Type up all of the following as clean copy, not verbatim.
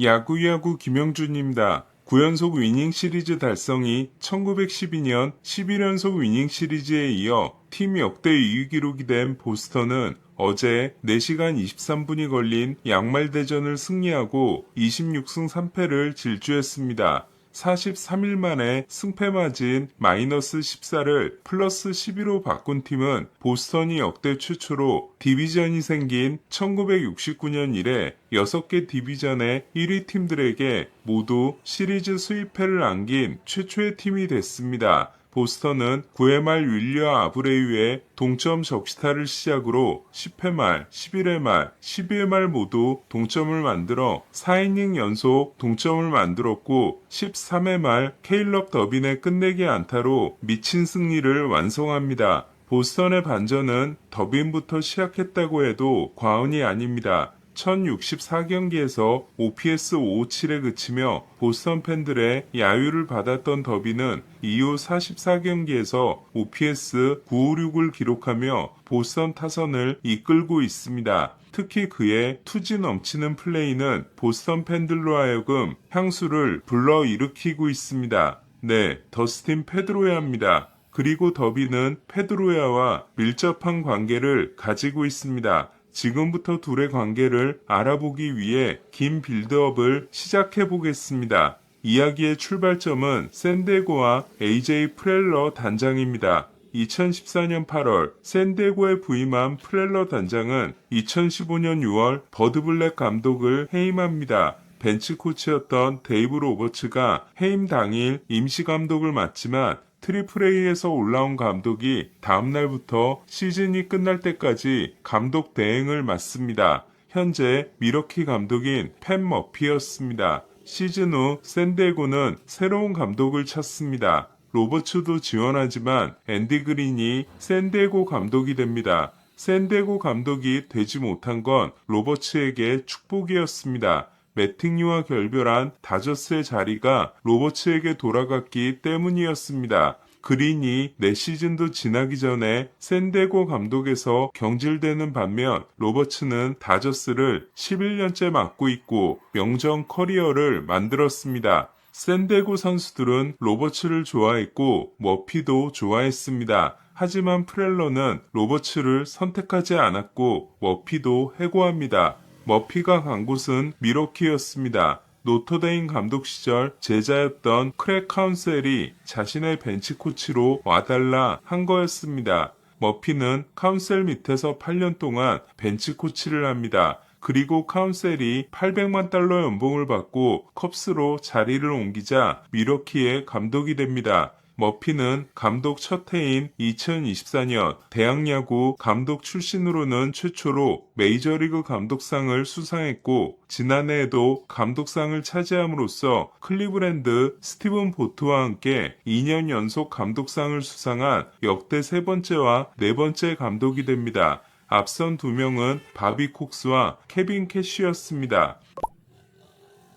야구야구 김영준입니다. 9연속 위닝 시리즈 달성이 1912년 11연속 위닝 시리즈에 이어 팀 역대 2위 기록이 된 보스턴은 어제 4시간 23분이 걸린 양말 대전을 승리하고 26승 3패를 질주했습니다. 43일 만에 승패 마진 마이너스 14를 플러스 12로 바꾼 팀은 보스턴이 역대 최초로 디비전이 생긴 1969년 이래 6개 디비전의 1위 팀들에게 모두 시리즈 수입패를 안긴 최초의 팀이 됐습니다. 보스턴은 9회 말 윌리엄 아브레유의 동점 적시타를 시작으로 10회 말, 11회 말, 12회 말 모두 동점을 만들어 4이닝 연속 동점을 만들었고 13회 말 케일럽 더빈의 끝내기 안타로 미친 승리를 완성합니다. 보스턴의 반전은 더빈부터 시작했다고 해도 과언이 아닙니다. 1064경기에서 OPS 557에 그치며 보스턴 팬들의 야유를 받았던 더비는 이후 44경기에서 OPS 956을 기록하며 보스턴 타선을 이끌고 있습니다. 특히 그의 투지 넘치는 플레이는 보스턴 팬들로 하여금 향수를 불러일으키고 있습니다. 네, 더스틴 페드로야입니다. 그리고 더비는 페드로야와 밀접한 관계를 가지고 있습니다. 지금부터 둘의 관계를 알아보기 위해 긴 빌드업을 시작해 보겠습니다. 이야기의 출발점은 샌디에고와 AJ 프렐러 단장입니다. 2014년 8월 샌디에고에 부임한 프렐러 단장은 2015년 6월 버드 블랙 감독을 해임합니다. 벤치 코치였던 데이브 로버츠가 해임 당일 임시 감독을 맡지만 트리플 A에서 올라온 감독이 다음날부터 시즌이 끝날 때까지 감독 대행을 맡습니다. 현재 미러키 감독인 팬 머피였습니다. 시즌 후 샌디에고는 새로운 감독을 찾습니다. 로버츠도 지원하지만 앤디 그린이 샌디에고 감독이 됩니다. 샌디에고 감독이 되지 못한 건 로버츠에게 축복이었습니다. 매팅리와 결별한 다저스의 자리가 로버츠에게 돌아갔기 때문이었습니다. 그린이 4시즌도 지나기 전에 샌디에고 감독에서 경질되는 반면 로버츠는 다저스를 11년째 맡고 있고 명정 커리어를 만들었습니다. 샌디에고 선수들은 로버츠를 좋아했고 머피도 좋아했습니다. 하지만 프렐러는 로버츠를 선택하지 않았고 머피도 해고합니다. 머피가 간 곳은 미러키였습니다. 노터데임 감독 시절 제자였던 크랙 카운셀이 자신의 벤치 코치로 와달라 한 거였습니다. 머피는 카운셀 밑에서 8년 동안 벤치 코치를 합니다. 그리고 카운셀이 $800만 연봉을 받고 컵스로 자리를 옮기자 미러키의 감독이 됩니다. 머피는 감독 첫 해인 2024년 대학야구 감독 출신으로는 최초로 메이저리그 감독상을 수상했고 지난해에도 감독상을 차지함으로써 클리브랜드 스티븐 보트와 함께 2년 연속 감독상을 수상한 역대 세 번째와 네 번째 감독이 됩니다. 앞선 두 명은 바비 콕스와 케빈 캐시였습니다.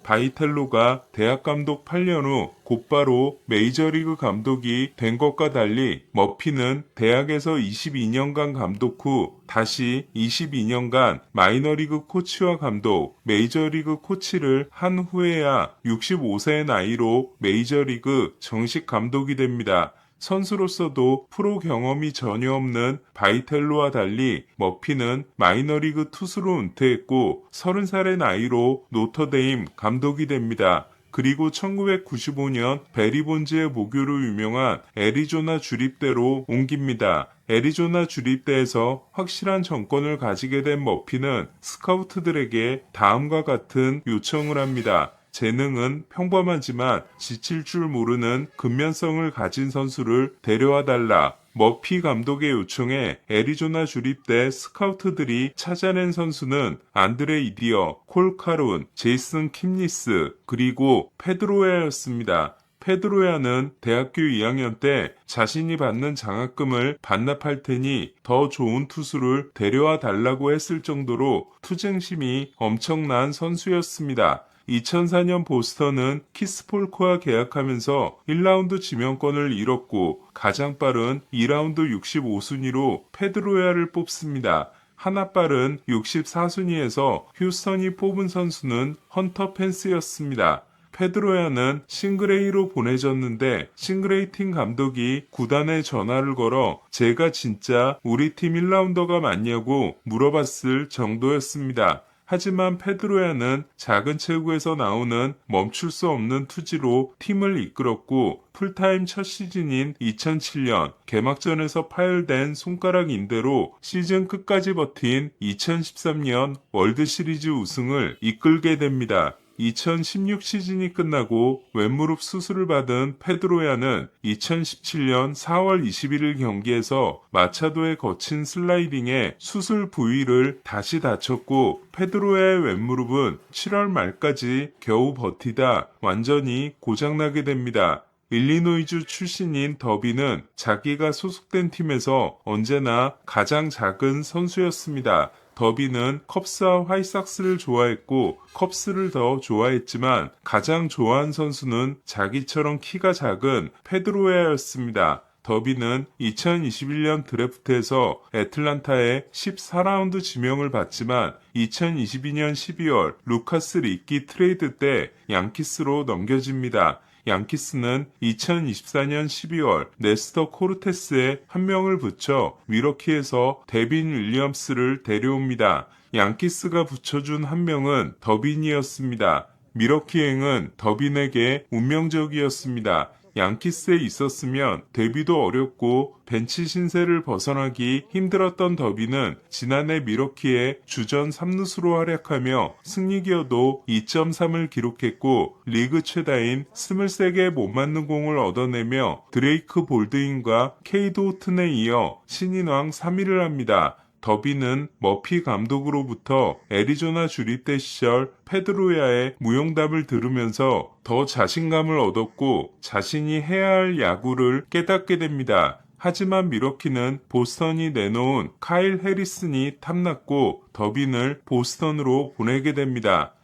바이텔로가 대학 감독 8년 후 곧바로 메이저리그 감독이 된 것과 달리 머피는 대학에서 22년간 감독 후 다시 22년간 마이너리그 코치와 감독, 메이저리그 코치를 한 후에야 65세의 나이로 메이저리그 정식 감독이 됩니다. 선수로서도 프로 경험이 전혀 없는 바이텔로와 달리 머피는 마이너리그 투수로 은퇴했고 30살의 나이로 노터데임 감독이 됩니다. 그리고 1995년 베리 본즈의 모교로 유명한 애리조나 주립대로 옮깁니다. 애리조나 주립대에서 확실한 정권을 가지게 된 머피는 스카우트들에게 다음과 같은 요청을 합니다. 재능은 평범하지만 지칠 줄 모르는 근면성을 가진 선수를 데려와 달라. 머피 감독의 요청에 애리조나 주립대 스카우트들이 찾아낸 선수는 안드레 이디어, 콜 카룬, 제이슨 킴니스, 그리고 페드로야였습니다. 페드로야는 대학교 2학년 때 자신이 받는 장학금을 반납할 테니 더 좋은 투수를 데려와 달라고 했을 정도로 투쟁심이 엄청난 선수였습니다. 2004년 보스턴은 키스 폴크와 계약하면서 1라운드 지명권을 잃었고 가장 빠른 2라운드 65순위로 페드로야를 뽑습니다. 하나 빠른 64순위에서 휴스턴이 뽑은 선수는 헌터 펜스였습니다. 페드로야는 싱그레이로 보내졌는데 싱그레이 팀 감독이 구단에 전화를 걸어 제가 진짜 우리 팀 1라운더가 맞냐고 물어봤을 정도였습니다. 하지만 페드로야는 작은 체구에서 나오는 멈출 수 없는 투지로 팀을 이끌었고 풀타임 첫 시즌인 2007년 개막전에서 파열된 손가락 인대로 시즌 끝까지 버틴 2013년 월드시리즈 우승을 이끌게 됩니다. 2016 시즌이 끝나고 왼무릎 수술을 받은 페드로야는 2017년 4월 21일 경기에서 마차도의 거친 슬라이딩에 수술 부위를 다시 다쳤고 페드로야의 왼무릎은 7월 말까지 겨우 버티다 완전히 고장나게 됩니다. 일리노이주 출신인 더비는 자기가 소속된 팀에서 언제나 가장 작은 선수였습니다. 더비는 컵스와 화이삭스를 좋아했고 컵스를 더 좋아했지만 가장 좋아한 선수는 자기처럼 키가 작은 페드로야였습니다. 더비는 2021년 드래프트에서 애틀란타에 14라운드 지명을 받지만 2022년 12월 루카스 리키 트레이드 때 양키스로 넘겨집니다. 양키스는 2024년 12월 네스터 코르테스에 한 명을 붙여 미러키에서 데빈 윌리엄스를 데려옵니다. 양키스가 붙여준 한 명은 더빈이었습니다. 미러키행은 더빈에게 운명적이었습니다. 양키스에 있었으면 데뷔도 어렵고 벤치 신세를 벗어나기 힘들었던 더비는 지난해 미러키에 주전 3루수로 활약하며 승리기여도 2.3을 기록했고 리그 최다인 23개의 못 맞는 공을 얻어내며 드레이크 볼드인과 케이드 호튼에 이어 신인왕 3위를 합니다. 더비는 머피 감독으로부터 애리조나 주립대 시절 페드로야의 무용담을 들으면서 더 자신감을 얻었고 자신이 해야 할 야구를 깨닫게 됩니다. 하지만 미러키는 보스턴이 내놓은 카일 해리슨이 탐났고 더빈을 보스턴으로 보내게 됩니다.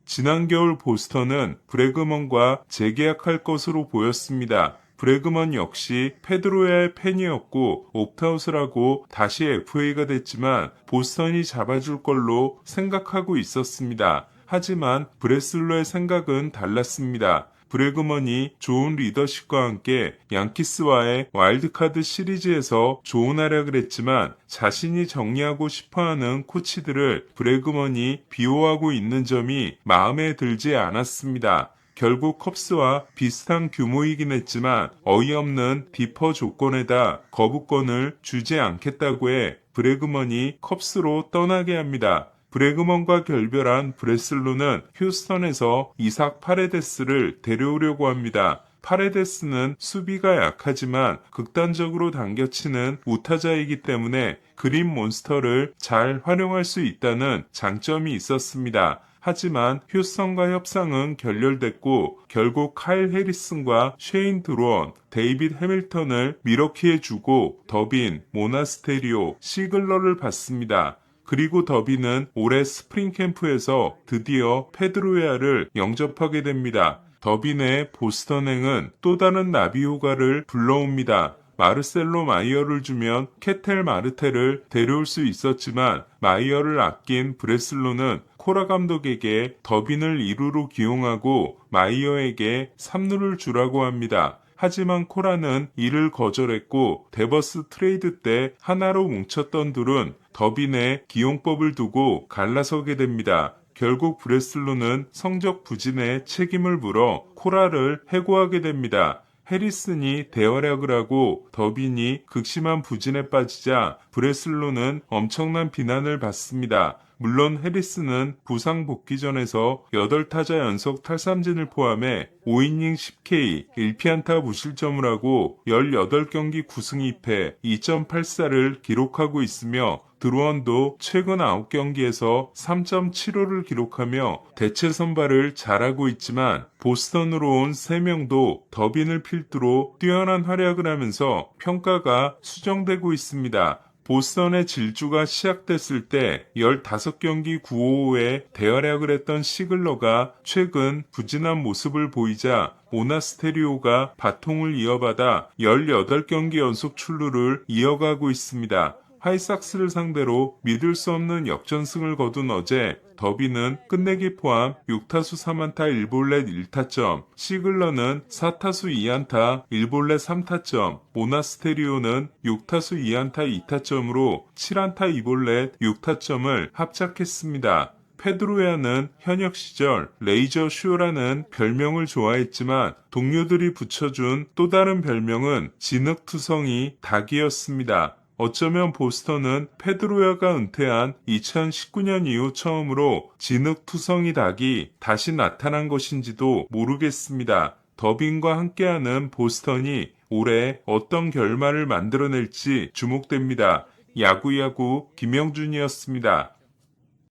지난 겨울 보스턴은 브래그먼과 재계약할 것으로 보였습니다. 브래그먼 역시 페드로야의 팬이었고 옵트아웃을 하고 다시 FA가 됐지만 보스턴이 잡아줄 걸로 생각하고 있었습니다. 하지만 브레슬러의 생각은 달랐습니다. 브래그먼이 좋은 리더십과 함께 양키스와의 와일드카드 시리즈에서 좋은 활약을 했지만 자신이 정리하고 싶어하는 코치들을 브래그먼이 비호하고 있는 점이 마음에 들지 않았습니다. 결국 컵스와 비슷한 규모이긴 했지만 어이없는 디퍼 조건에다 거부권을 주지 않겠다고 해 브래그먼이 컵스로 떠나게 합니다. 브래그먼과 결별한 브레슬로는 휴스턴에서 이삭 파레데스를 데려오려고 합니다. 파레데스는 수비가 약하지만 극단적으로 당겨치는 우타자이기 때문에 그린 몬스터를 잘 활용할 수 있다는 장점이 있었습니다. 하지만 휴스턴과 협상은 결렬됐고 결국 카일 해리슨과 쉐인 드로원, 데이빗 해밀턴을 미러키에 주고 더빈, 모나스테리오, 시글러를 받습니다. 그리고 더빈은 올해 스프링 캠프에서 드디어 페드로야를 영접하게 됩니다. 더빈의 보스턴행은 또 다른 나비 효과를 불러옵니다. 마르셀로 마이어를 주면 케텔 마르테를 데려올 수 있었지만 마이어를 아낀 브레슬로는 코라 감독에게 더빈을 2루로 기용하고 마이어에게 3루를 주라고 합니다. 하지만 코라는 이를 거절했고 데버스 트레이드 때 하나로 뭉쳤던 둘은 더빈의 기용법을 두고 갈라서게 됩니다. 결국 브레슬로는 성적 부진에 책임을 물어 코라를 해고하게 됩니다. 해리슨이 대활약을 하고 더빈이 극심한 부진에 빠지자 브레슬로는 엄청난 비난을 받습니다. 물론 해리슨은 부상 복귀전에서 8타자 연속 탈삼진을 포함해 5이닝 10K, 1피안타 무실점을 하고 18경기 9승 2패, 2.84를 기록하고 있으며 드루원도 최근 9경기에서 3.75를 기록하며 대체 선발을 잘하고 있지만 보스턴으로 온 3명도 더빈을 필두로 뛰어난 활약을 하면서 평가가 수정되고 있습니다. 보스턴의 질주가 시작됐을 때 15경기 9호에 대활약을 했던 시글러가 최근 부진한 모습을 보이자 모나스테리오가 바통을 이어받아 18경기 연속 출루를 이어가고 있습니다. 화이삭스를 상대로 믿을 수 없는 역전승을 거둔 어제 더비는 끝내기 포함 6타수 3안타 1볼넷 1타점, 시글러는 4타수 2안타 1볼넷 3타점, 모나스테리오는 6타수 2안타 2타점으로 7안타 2볼넷 6타점을 합작했습니다. 페드로야는 현역 시절 레이저 슈라는 별명을 좋아했지만 동료들이 붙여준 또 다른 별명은 진흙투성이 닭이었습니다. 어쩌면 보스턴은 페드로야가 은퇴한 2019년 이후 처음으로 진흙투성이 닭이 다시 나타난 것인지도 모르겠습니다. 더빈과 함께하는 보스턴이 올해 어떤 결말을 만들어낼지 주목됩니다. 야구야구 김영준이었습니다.